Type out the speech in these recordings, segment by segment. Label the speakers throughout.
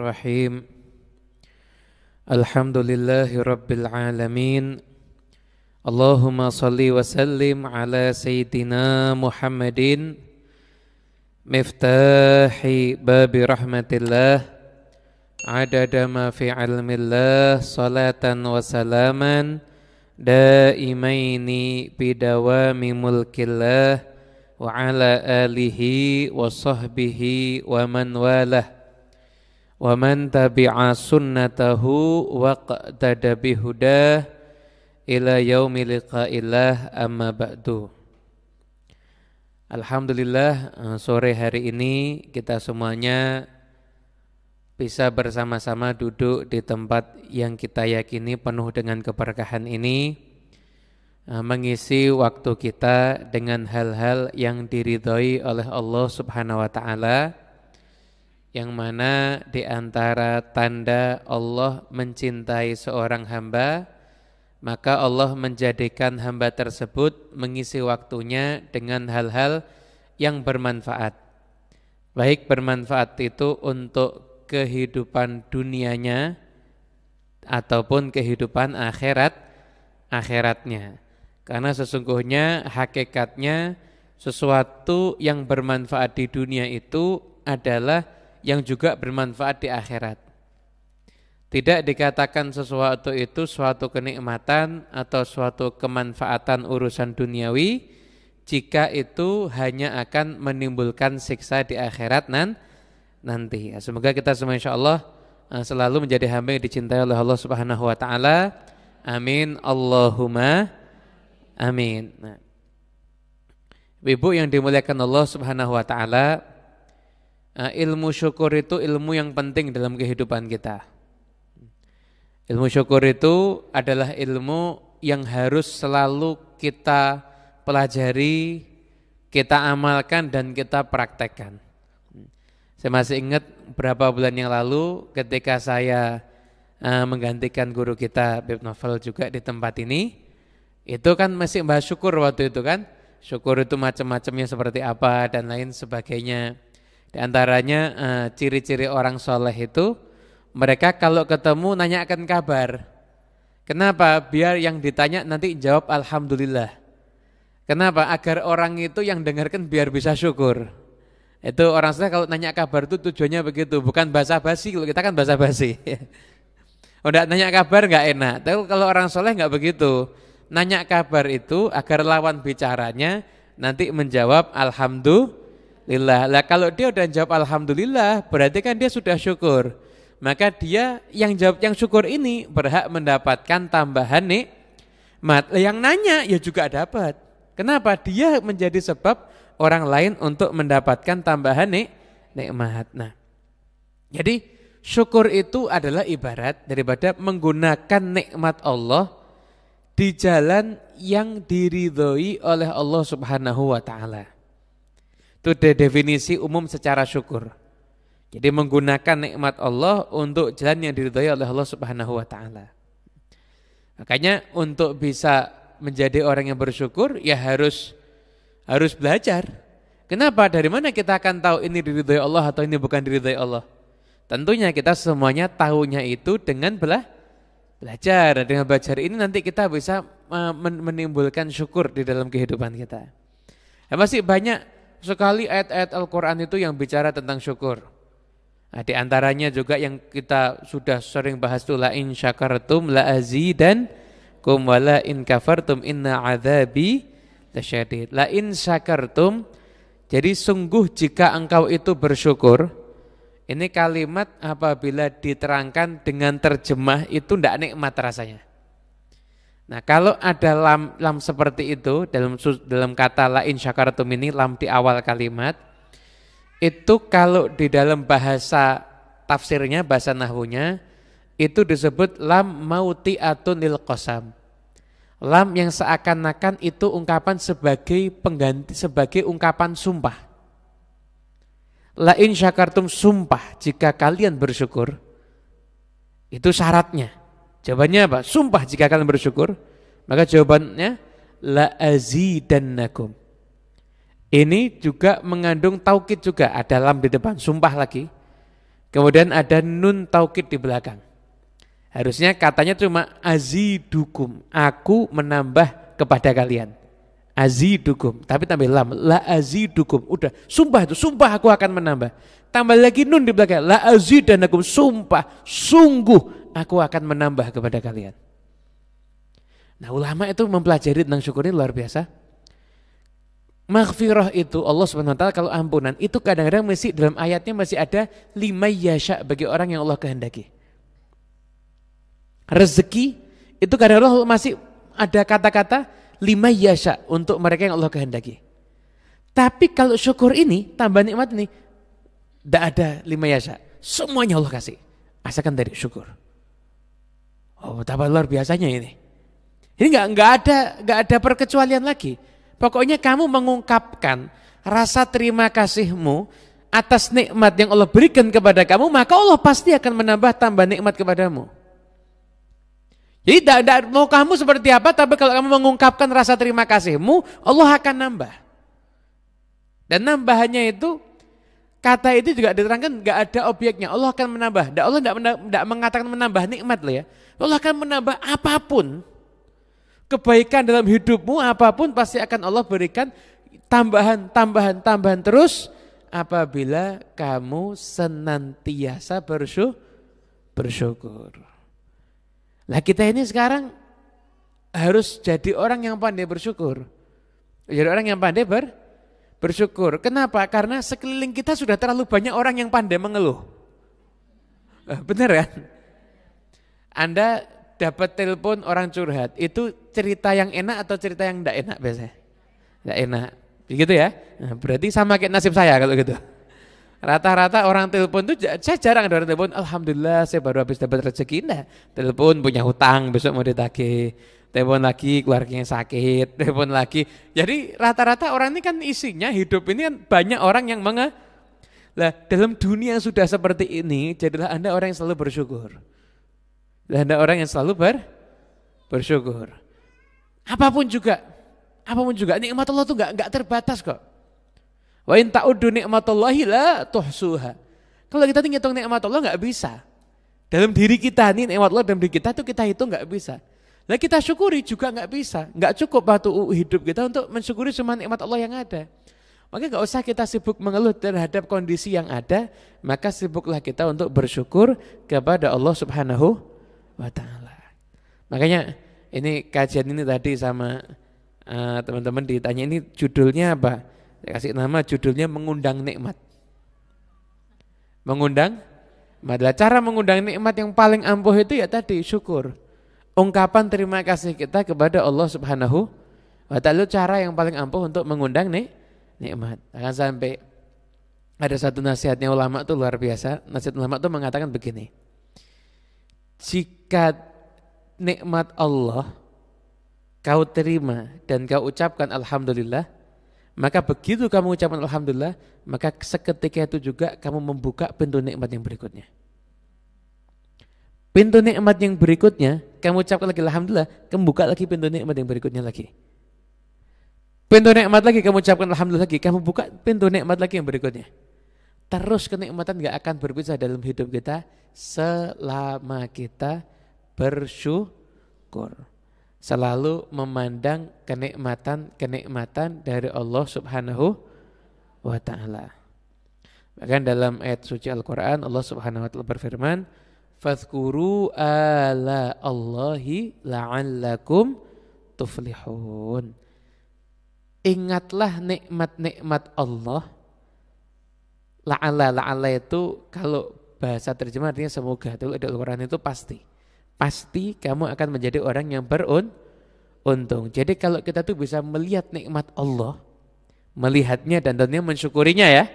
Speaker 1: Bismillahirrahmanirrahim. Alhamdulillahi Rabbil Alamin. Allahumma salli wa sallim ala Sayyidina Muhammadin miftahi babi rahmatillah adada ma fi ilmillah salatan wa salaman daimaini bidawami mulkillah wa ala alihi wa sahbihi wa man walah wa man tabi'a sunnatahu wa qtada bihudah ila yaumi liqa'illah amma ba'du. Alhamdulillah, sore hari ini kita semuanya bisa bersama-sama duduk di tempat yang kita yakini penuh dengan keberkahan ini, mengisi waktu kita dengan hal-hal yang diridhoi oleh Allah Subhanahu wa taala, yang mana di antara tanda Allah mencintai seorang hamba, maka Allah menjadikan hamba tersebut mengisi waktunya dengan hal-hal yang bermanfaat. Baik bermanfaat itu untuk kehidupan dunianya ataupun kehidupan akhiratnya. Karena sesungguhnya hakikatnya sesuatu yang bermanfaat di dunia itu adalah yang juga bermanfaat di akhirat. Tidak dikatakan sesuatu itu suatu kenikmatan atau suatu kemanfaatan urusan duniawi jika itu hanya akan menimbulkan siksa di akhirat nanti. Semoga kita semua insyaallah selalu menjadi hamba yang dicintai oleh Allah Subhanahu wa taala. Amin Allahumma amin. Nah, Ibu yang dimuliakan Allah Subhanahu wa taala, ilmu syukur itu ilmu yang penting dalam kehidupan kita. Ilmu syukur itu adalah ilmu yang harus selalu kita pelajari, kita amalkan dan kita praktekkan. Saya masih ingat beberapa bulan yang lalu ketika saya menggantikan guru kita Bib Novel juga di tempat ini. Itu kan masih bahas syukur waktu itu kan. Syukur itu macam-macamnya seperti apa dan lain sebagainya. Di antaranya ciri-ciri orang soleh itu mereka kalau ketemu nanyakan kabar. Kenapa? Biar yang ditanya nanti jawab alhamdulillah. Kenapa? Agar orang itu yang dengarkan biar bisa syukur. Itu orang soleh kalau nanya kabar itu tujuannya begitu. Bukan basa-basi, kalau kita kan basa-basi. Udah nanya kabar gak enak. Tapi kalau orang soleh gak begitu. Nanya kabar itu agar lawan bicaranya nanti menjawab alhamdulillah. Lah kalau dia udah jawab alhamdulillah berarti kan dia sudah syukur. Maka dia yang jawab yang syukur ini berhak mendapatkan tambahan nikmat. Yang nanya ya juga dapat. Kenapa? Dia menjadi sebab orang lain untuk mendapatkan tambahan nikmat. Nah, jadi syukur itu adalah ibarat daripada menggunakan nikmat Allah di jalan yang diridhoi oleh Allah Subhanahu wa taala. Itu definisi umum secara syukur. Jadi menggunakan nikmat Allah untuk jalan yang diridhoi oleh Allah Subhanahu wa taala. Makanya untuk bisa menjadi orang yang bersyukur ya harus belajar. Kenapa? Dari mana kita akan tahu ini diridhoi Allah atau ini bukan diridhoi Allah? Tentunya kita semuanya tahunya itu dengan belajar. Dengan belajar ini nanti kita bisa menimbulkan syukur di dalam kehidupan kita. Ya, masih banyak sekali ayat-ayat Al-Quran itu yang bicara tentang syukur. Nah, di antaranya juga yang kita sudah sering bahas itu la in syakartum la azidankum wa la in kafartum inna adzabi lasyadid. La in syakartum, jadi sungguh jika engkau itu bersyukur. Ini kalimat apabila diterangkan dengan terjemah itu tidak nikmat rasanya. Nah, kalau ada lam seperti itu dalam kata la in syakartum ini, lam di awal kalimat, itu kalau di dalam bahasa tafsirnya, bahasa nahwunya, itu disebut lam mauti'atun lil qasam. Lam yang seakan-akan itu ungkapan sebagai pengganti, sebagai ungkapan sumpah. La in syakartum, sumpah jika kalian bersyukur. Itu syaratnya. Jawabannya apa? Sumpah jika kalian bersyukur. Maka jawabannya la azidannakum. Ini juga mengandung taukid juga, ada lam di depan, sumpah lagi. Kemudian ada nun taukid di belakang. Harusnya katanya cuma azidukum, aku menambah kepada kalian. Azidukum, tapi tambah lam, la azidukum. Udah, sumpah itu, sumpah aku akan menambah. Tambah lagi nun di belakang, la azidanakum, sumpah, sungguh aku akan menambah kepada kalian. Nah, ulama itu mempelajari tentang syukur ini luar biasa. Maghfirah itu Allah SWT kalau ampunan itu kadang-kadang masih dalam ayatnya masih ada lima yasha bagi orang yang Allah kehendaki. Rezeki itu kadang-kadang masih ada kata-kata lima yasha untuk mereka yang Allah kehendaki. Tapi kalau syukur ini tambah nikmat ini tidak ada lima yasha, semuanya Allah kasih asalkan dari syukur. Oh, tambah luar biasanya ini. Ini nggak ada perkecualian lagi. Pokoknya kamu mengungkapkan rasa terima kasihmu atas nikmat yang Allah berikan kepada kamu, maka Allah pasti akan menambah tambah nikmat kepadamu. Jadi tidak mau kamu seperti apa, tapi kalau kamu mengungkapkan rasa terima kasihmu, Allah akan nambah. Dan nambahannya itu, kata itu juga diterangkan nggak ada objeknya, Allah akan menambah. Dan Allah tidak mengatakan menambah nikmat loh ya. Allah akan menambah apapun. Kebaikan dalam hidupmu apapun pasti akan Allah berikan tambahan terus apabila kamu senantiasa bersyukur. Lah kita ini sekarang harus jadi orang yang pandai bersyukur. Jadi orang yang pandai bersyukur. Kenapa? Karena sekeliling kita sudah terlalu banyak orang yang pandai mengeluh. Benar kan? Anda dapat telepon orang curhat, itu cerita yang enak atau cerita yang tidak enak biasanya? Tidak enak, begitu ya? Nah, berarti sama kayak nasib saya kalau gitu. Rata-rata orang telepon itu, saya jarang ada orang telepon, alhamdulillah saya baru habis dapat rezeki. Nah, telepon punya hutang, besok mau ditagih. Telepon lagi keluarganya sakit, telepon lagi. Jadi rata-rata orang ini kan isinya hidup ini kan banyak orang yang Lah dalam dunia yang sudah seperti ini, jadilah Anda orang yang selalu bersyukur. Dan ada orang yang selalu bersyukur. Apapun juga nikmat Allah itu enggak terbatas kok. Wa in ta'uddu nikmatallahi la tuhsuha. Kalau kita ngitung nikmat Allah enggak bisa. Dalam diri kita nih nikmat Allah dalam diri kita itu kita hitung enggak bisa. Lah kita syukuri juga enggak bisa. Enggak cukup waktu hidup kita untuk mensyukuri semua nikmat Allah yang ada. Maka enggak usah kita sibuk mengeluh terhadap kondisi yang ada, maka sibuklah kita untuk bersyukur kepada Allah Subhanahu wa ta'ala. Makanya ini kajian ini tadi sama teman-teman ditanya ini judulnya apa? Saya kasih nama judulnya mengundang nikmat. Mengundang adalah cara mengundang nikmat yang paling ampuh itu ya tadi syukur. Ungkapan terima kasih kita kepada Allah Subhanahu wa ta'ala cara yang paling ampuh untuk mengundang nikmat. Akan sampai ada satu nasihatnya ulama itu luar biasa. Nasihat ulama itu mengatakan begini. Jika nikmat Allah kau terima dan kau ucapkan alhamdulillah, maka begitu kamu ucapkan alhamdulillah, maka seketika itu juga kamu membuka pintu nikmat yang berikutnya. Pintu nikmat yang berikutnya, kamu ucapkan lagi alhamdulillah, kamu buka lagi pintu nikmat yang berikutnya lagi. Pintu nikmat lagi kamu ucapkan alhamdulillah lagi, kamu buka pintu nikmat lagi yang berikutnya. Terus kenikmatan gak akan berpisah dalam hidup kita selama kita bersyukur. Selalu memandang kenikmatan dari Allah Subhanahu wa ta'ala. Bahkan dalam ayat suci Al-Quran Allah Subhanahu wa ta'ala berfirman, "Fadhkuru ala Allahi la'allakum tuflihun." Ingatlah nikmat-nikmat Allah. La'alla itu kalau bahasa terjemah artinya semoga. Itu di Al-Quran itu pasti. Pasti kamu akan menjadi orang yang beruntung. Jadi kalau kita tuh bisa melihat nikmat Allah, melihatnya dan tentunya mensyukurinya ya,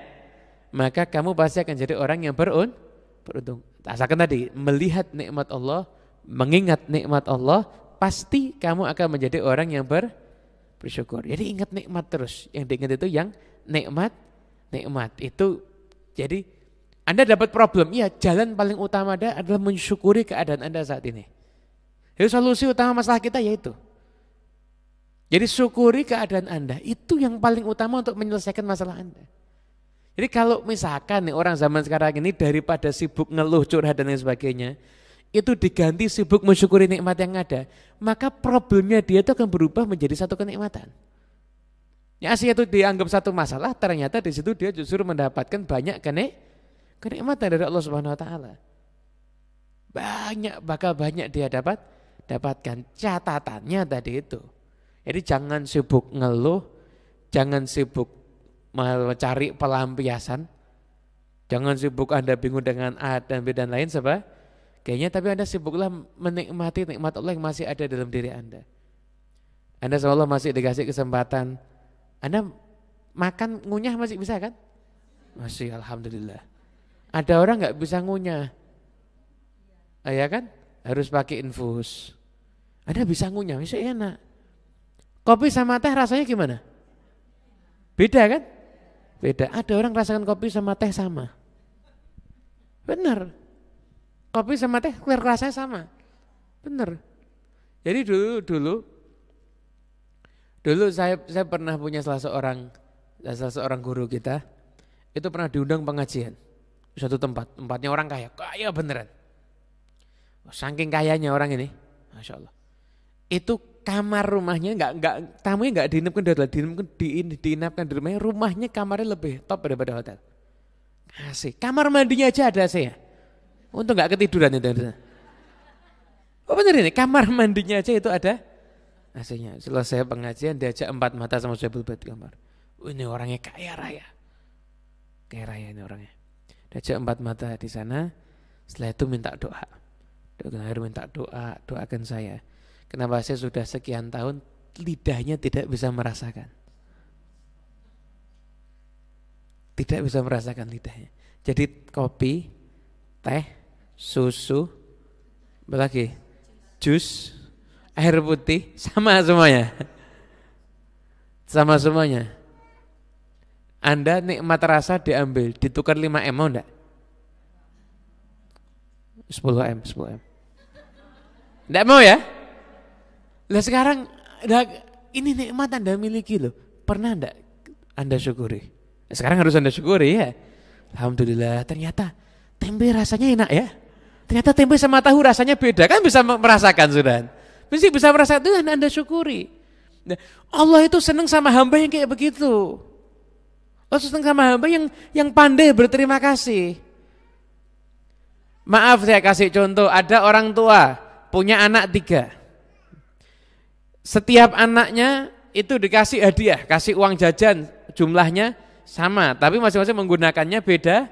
Speaker 1: maka kamu pasti akan jadi orang yang beruntung. Asalkan tadi melihat nikmat Allah, mengingat nikmat Allah, pasti kamu akan menjadi orang yang bersyukur. Jadi ingat nikmat terus. Yang diingat itu yang nikmat itu. Jadi Anda dapat problem, ya jalan paling utama adalah mensyukuri keadaan Anda saat ini. Jadi solusi utama masalah kita yaitu. Jadi syukuri keadaan Anda, itu yang paling utama untuk menyelesaikan masalah Anda. Jadi kalau misalkan nih orang zaman sekarang ini daripada sibuk ngeluh, curhat dan lain sebagainya, itu diganti sibuk mensyukuri nikmat yang ada, maka problemnya dia itu akan berubah menjadi satu kenikmatan. Ya aslinya itu dianggap satu masalah, ternyata di situ dia justru mendapatkan banyak kenikmatan dari Allah Subhanahu wa taala. Bakal banyak dia dapatkan. Catatannya tadi itu. Jadi jangan sibuk ngeluh, jangan sibuk mencari pelampiasan, jangan sibuk Anda bingung dengan A dan B dan lain sebagainya, tapi Anda sibuklah menikmati nikmat Allah yang masih ada dalam diri Anda. Anda seolah masih dikasih kesempatan, Anda makan ngunyah masih bisa kan? Masih, alhamdulillah. Ada orang nggak bisa ngunyah, ya kan? Harus pakai infus. Anda bisa ngunyah, masih enak. Kopi sama teh rasanya gimana? Beda kan? Beda. Ada orang rasakan kopi sama teh sama. Benar. Kopi sama teh rasanya sama. Benar. Jadi dulu saya pernah punya salah seorang guru kita, itu pernah diundang pengajian suatu tempatnya orang kaya beneran. Saking kayanya orang ini, masya Allah. Itu kamar rumahnya tamunya nggak diinapkan di rumahnya. Rumahnya kamarnya lebih top daripada hotel. Asik. Kamar mandinya aja ada AC ya. Untuk nggak ketiduran itu. Oh bener ini, kamar mandinya aja itu ada AC-nya. Selesai pengajian diajak 4 mata sama Syekh Bulbad kamar. Ini orangnya kaya raya. Kaya raya ini orangnya. Diajak 4 mata di sana. Setelah itu minta doa. Doakan saya. Kenapa saya sudah sekian tahun lidahnya tidak bisa merasakan. Tidak bisa merasakan lidahnya. Jadi kopi, teh, susu, apa lagi? Jus, air putih, sama semuanya. Sama semuanya. Anda nikmat rasa diambil, ditukar 5M mau enggak? 10M. Enggak mau ya? Lah sekarang ini nikmat Anda miliki loh. Pernah enggak Anda syukuri? Sekarang harus Anda syukuri ya. Alhamdulillah, ternyata tempe rasanya enak ya. Ternyata tempe sama tahu rasanya beda. Kan bisa merasakan sudah. Mesti bisa merasakan itu Anda syukuri. Nah, Allah itu senang sama hamba yang kayak begitu. Allah senang sama hamba yang pandai berterima kasih. Maaf saya kasih contoh, ada orang tua punya anak 3. Setiap anaknya itu dikasih hadiah, kasih uang jajan jumlahnya sama, tapi masing-masing menggunakannya beda.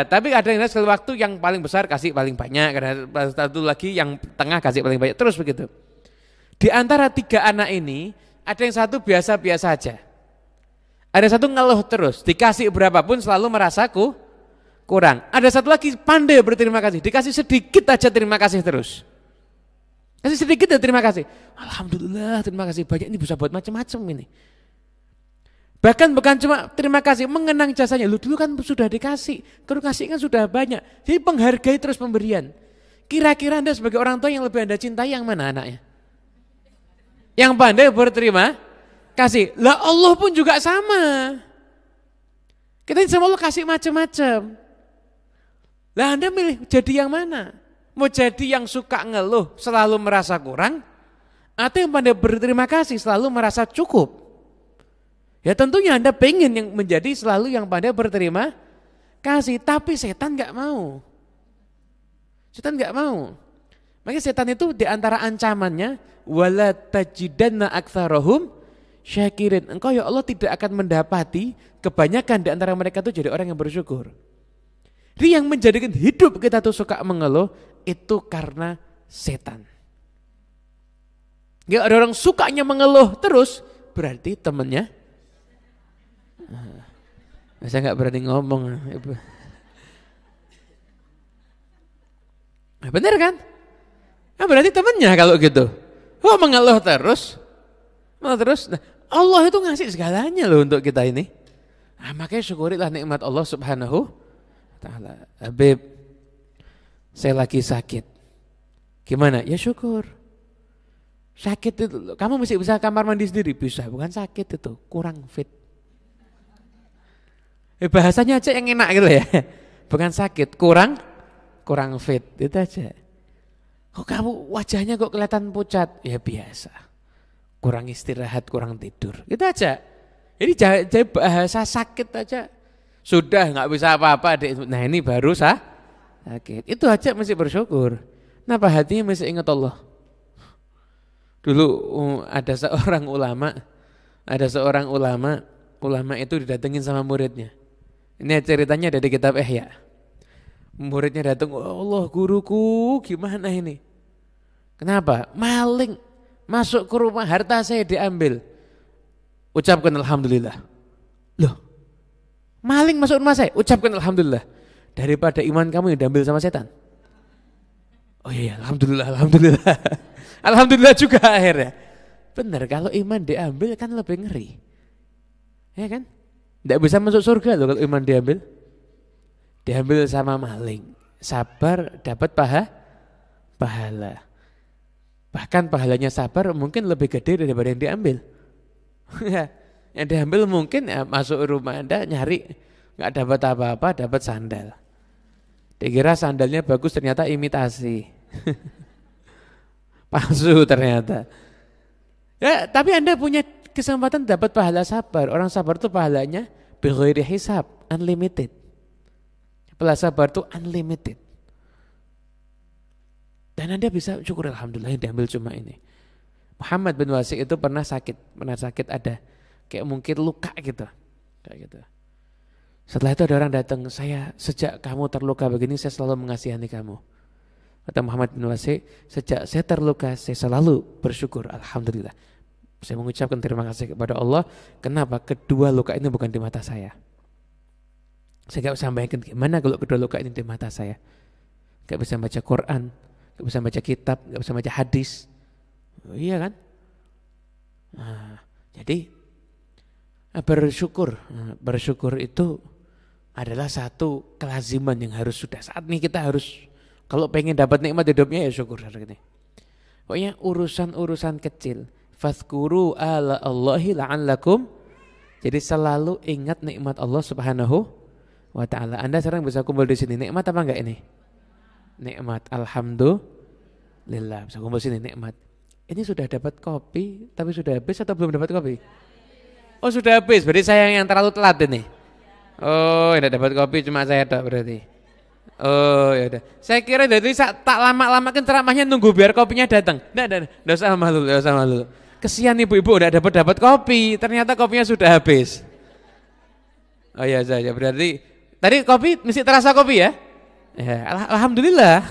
Speaker 1: Tapi ada yang sekali waktu yang paling besar kasih paling banyak, ada satu lagi yang tengah kasih paling banyak, terus begitu. Di antara 3 anak ini, ada yang satu biasa-biasa aja. Ada satu ngeluh terus, dikasih berapapun selalu merasa kurang. Ada satu lagi pandai berterima kasih, dikasih sedikit aja terima kasih terus. Kasih sedikit dan terima kasih. Alhamdulillah, terima kasih banyak, ini bisa buat macam-macam ini. Bahkan bukan cuma terima kasih, mengenang jasanya. Lu dulu kan sudah dikasih, kalau kasih kan sudah banyak. Jadi penghargai terus pemberian. Kira-kira Anda sebagai orang tua yang lebih Anda cintai yang mana anaknya? Yang pandai berterima kasih. Lah Allah pun juga sama. Kita sama Allah kasih macam-macam. Lah Anda milih jadi yang mana? Mau jadi yang suka ngeluh, selalu merasa kurang, atau yang pandai berterima kasih, selalu merasa cukup? Ya tentunya Anda pengen yang menjadi selalu yang pandai berterima kasih, tapi setan nggak mau. Setan nggak mau. Makanya setan itu diantara ancamannya, wala tajidanna aktsarahum syakirin. Engkau ya Allah tidak akan mendapati kebanyakan di antara mereka itu jadi orang yang bersyukur. Jadi yang menjadikan hidup kita tuh suka mengeluh itu karena setan. Ya ada orang sukanya mengeluh terus, berarti temannya. Saya nggak berani ngomong. Bener kan? Nah, berarti temannya kalau gitu. Oh mengeluh terus. Nah, Allah itu ngasih segalanya loh untuk kita ini. Nah, makanya syukurilah nikmat Allah Subhanahu wa taala. Habib, saya lagi sakit. Gimana? Ya syukur. Sakit itu, kamu mesti bisa kamar mandi sendiri? Bisa, bukan sakit itu, kurang fit. Bahasanya aja yang enak gitu ya. Bukan sakit, kurang fit, itu aja. Kok kamu wajahnya kok kelihatan pucat? Ya biasa. Kurang istirahat, kurang tidur. Itu aja. Jadi jangan bahasa sakit aja. Sudah nggak bisa apa-apa. Nah ini baru sakit. Itu aja mesti bersyukur. Kenapa hatinya mesti ingat Allah? Dulu ada seorang ulama itu didatengin sama muridnya. Ini ceritanya ada di kitab Ihya. Muridnya datang, oh Allah guruku gimana ini? Kenapa? Maling masuk ke rumah, harta saya diambil. Ucapkan alhamdulillah. Loh, maling masuk rumah saya, ucapkan alhamdulillah. Daripada iman kamu yang diambil sama setan. Oh iya, alhamdulillah. Alhamdulillah juga akhirnya. Benar, kalau iman diambil kan lebih ngeri. Ya kan? Tidak bisa masuk surga loh kalau iman diambil. Diambil sama maling. Sabar dapat pahala. Bahkan pahalanya sabar mungkin lebih gede daripada yang diambil. Yang diambil mungkin ya, masuk rumah Anda nyari nggak dapat apa-apa, dapat sandal. Dikira sandalnya bagus, ternyata imitasi. Palsu ternyata. Ya, tapi Anda punya kesempatan dapat pahala sabar. Orang sabar itu pahalanya bighairi hisab, unlimited. Pahala sabar itu unlimited. Dan Anda bisa syukur alhamdulillah yang diambil cuma ini. Muhammad bin Wasi' itu pernah sakit ada kayak mungkin luka gitu. Kayak gitu. Setelah itu ada orang datang, saya sejak kamu terluka begini saya selalu mengasihani kamu. Kata Muhammad bin Wasi', sejak saya terluka saya selalu bersyukur alhamdulillah. Saya mengucapkan terima kasih kepada Allah. Kenapa? Kedua luka ini bukan di mata saya. Saya gak bisa bayangkan gimana kalau kedua luka ini di mata saya. Gak bisa baca Quran, gak bisa baca kitab, gak bisa baca hadis. Oh, iya kan? Nah, jadi bersyukur itu adalah satu kelaziman yang harus sudah saat ini kita harus, kalau pengen dapat nikmat hidupnya ya syukur hari ini. Pokoknya urusan-urusan kecil. Fadhkuru ala Allahi la'allakum. Jadi selalu ingat nikmat Allah Subhanahu wa taala. Anda sekarang bisa kumpul di sini. Nikmat apa enggak ini? Nikmat. Alhamdulillah bisa kumpul sini nikmat. Ini sudah dapat kopi tapi sudah habis atau belum dapat kopi? Oh sudah habis. Berarti saya yang terlalu telat ini. Oh, tidak dapat kopi cuma saya tak berarti. Oh ya udah. Saya kira dari tak lama-lamakan ceramahnya nunggu biar kopinya datang. Enggak usah malu, Kesian ibu-ibu udah dapat kopi, ternyata kopinya sudah habis. Oh iya saja, berarti tadi kopi mesti terasa kopi ya? Ya, alhamdulillah.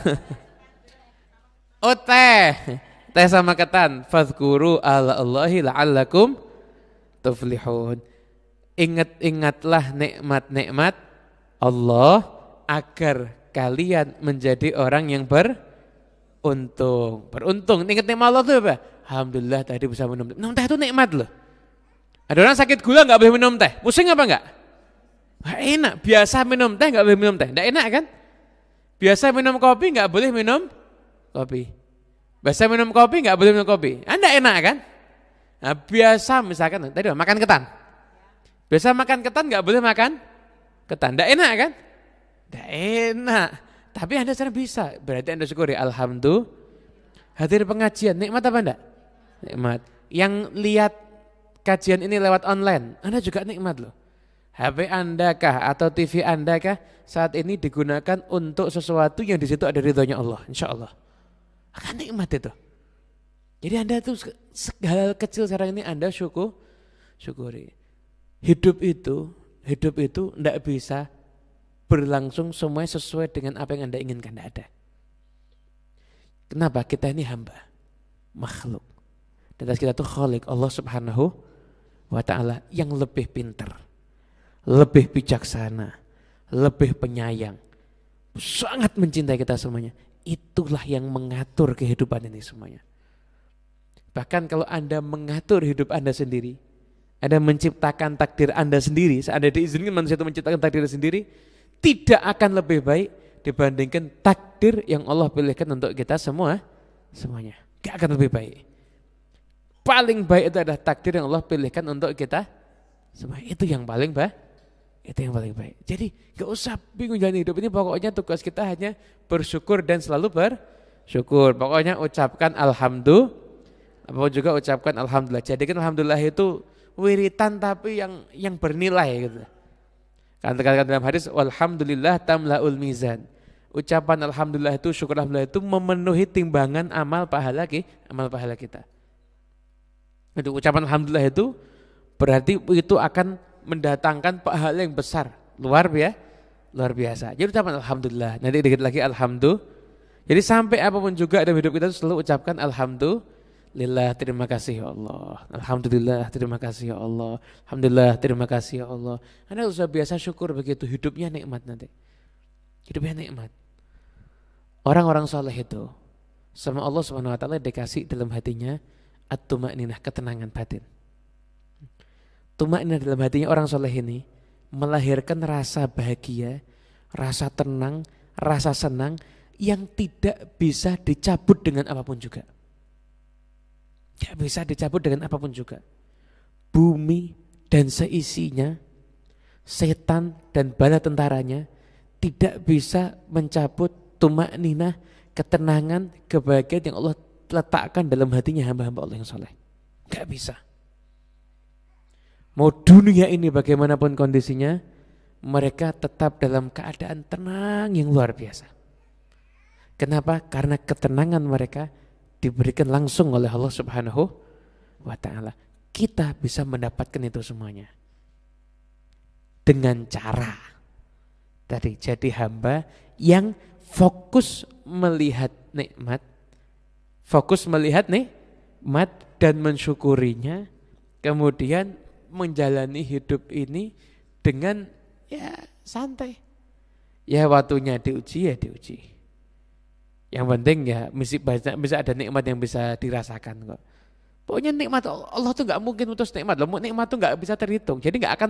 Speaker 1: Oh teh sama ketan. Fadhkuru ala Allahi la'allakum tuflihun. Ingat-ingatlah nikmat-nikmat Allah agar kalian menjadi orang yang beruntung. Ingat nikmat Allah itu apa? Alhamdulillah tadi bisa minum teh. Minum teh itu nikmat loh. Ada orang sakit gula nggak boleh minum teh. Pusing apa enggak? Nggak enak. Biasa minum teh nggak boleh minum teh. Nggak enak kan? Biasa minum kopi nggak boleh minum kopi. Biasa minum kopi nggak boleh minum kopi. Anda enak kan? Nah, biasa misalkan tadi makan ketan. Biasa makan ketan nggak boleh makan ketan. Nggak enak kan? Nggak enak. Tapi Anda sekarang bisa. Berarti Anda syukuri. Alhamdulillah. Hadir pengajian. Nikmat apa enggak? Nikmat. Yang lihat kajian ini lewat online, Anda juga nikmat loh. HP Anda kah atau TV Anda kah saat ini digunakan untuk sesuatu yang di situ ada ridhonya Allah, insya Allah. Akan nikmat itu. Jadi Anda tuh segala kecil sekarang ini Anda syukuri. Hidup itu enggak bisa berlangsung semuanya sesuai dengan apa yang Anda inginkan, enggak ada. Kenapa? Kita ini hamba, makhluk. Dan kita tuh khalik, Allah Subhanahu wa ta'ala yang lebih pintar, lebih bijaksana, lebih penyayang, sangat mencintai kita semuanya. Itulah yang mengatur kehidupan ini semuanya. Bahkan kalau Anda mengatur hidup Anda sendiri, Anda menciptakan takdir Anda sendiri, Anda diizinkan manusia itu menciptakan takdir sendiri, tidak akan lebih baik dibandingkan takdir yang Allah pilihkan untuk kita semuanya. Gak akan lebih baik. Paling baik itu adalah takdir yang Allah pilihkan untuk kita semua. Itu yang paling Itu yang paling baik. Jadi gak usah bingung jalan hidup ini, pokoknya tugas kita hanya bersyukur dan selalu bersyukur. Pokoknya ucapkan alhamdulillah, apapun juga ucapkan alhamdulillah. Jadikan alhamdulillah itu wiritan tapi yang bernilai gitu. Katakan dalam hadis walhamdulillah tamlaul mizan. Ucapan alhamdulillah itu, syukur alhamdulillah itu memenuhi timbangan amal pahala kita. Itu ucapan alhamdulillah itu berarti itu akan mendatangkan pahala yang besar, luar biasa. Jadi ucapan alhamdulillah, nanti dikit lagi alhamdulillah. Jadi sampai apapun juga dalam hidup kita selalu ucapkan alhamdulillah, terima kasih ya Allah. Alhamdulillah, terima kasih ya Allah. Alhamdulillah, terima kasih ya Allah. Anda sudah biasa syukur begitu, hidupnya nikmat nanti. Hidupnya nikmat. Orang-orang saleh itu sama Allah Subhanahu wa taala dikasih dalam hatinya at-tuma'ninah, ketenangan batin. Tuma'ninah dalam hatinya orang soleh ini melahirkan rasa bahagia, rasa tenang, rasa senang yang tidak bisa dicabut dengan apapun juga. Tidak bisa dicabut dengan apapun juga. Bumi dan seisinya, setan dan bala tentaranya tidak bisa mencabut tuma'ninah, ketenangan, kebahagiaan yang Allah letakkan dalam hatinya hamba-hamba Allah yang soleh. Tidak bisa. Mau dunia ini bagaimanapun kondisinya, mereka tetap dalam keadaan tenang yang luar biasa. Kenapa? Karena ketenangan mereka diberikan langsung oleh Allah Subhanahu wa taala. Kita bisa mendapatkan itu semuanya dengan cara tadi jadi hamba yang fokus melihat nikmat, dan mensyukurinya, kemudian menjalani hidup ini dengan ya santai. Ya waktunya diuji ya diuji. Yang penting ya bisa ada nikmat yang bisa dirasakan kok. Pokoknya nikmat Allah tuh nggak mungkin putus nikmat loh. Nikmat tuh nggak bisa terhitung. Jadi nggak akan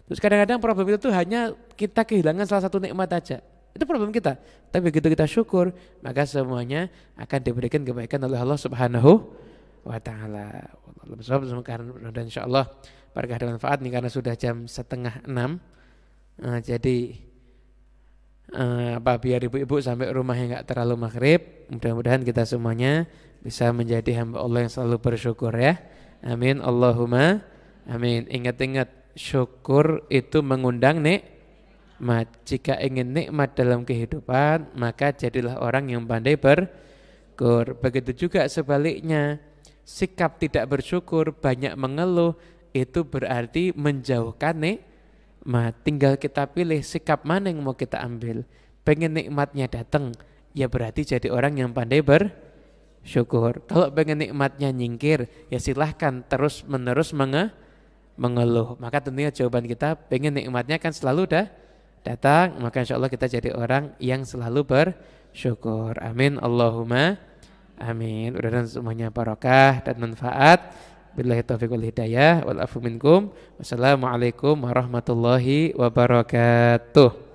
Speaker 1: Terus kadang-kadang problem itu tuh hanya kita kehilangan salah satu nikmat aja. Itu problem kita. Tapi begitu kita syukur, maka semuanya akan diberikan kebaikan oleh Allah Subhanahu wa ta'ala. Dan insyaallah berkah dan manfaat nih, karena sudah jam 5:30. Jadi biar ibu-ibu sampai rumahnya nggak terlalu maghrib. Mudah-mudahan kita semuanya bisa menjadi hamba Allah yang selalu bersyukur ya. Amin Allahumma amin. Ingat-ingat, syukur itu mengundang nikmat. Jika ingin nikmat dalam kehidupan, maka jadilah orang yang pandai bersyukur. Begitu juga sebaliknya, sikap tidak bersyukur, banyak mengeluh, itu berarti menjauhkan nikmat. Tinggal kita pilih sikap mana yang mau kita ambil. Pengen nikmatnya datang, ya berarti jadi orang yang pandai bersyukur. Kalau pengen nikmatnya nyingkir, ya silahkan terus menerus mengeluh. Maka tentunya jawaban kita, pengen nikmatnya kan selalu datang, maka insya Allah kita jadi orang yang selalu bersyukur. Amin Allahumma amin. Mudah-mudahan semuanya barokah dan manfaat. Billahi taufiq wal hidayah wal afu minkum. Wassalamualaikum warahmatullahi wabarakatuh.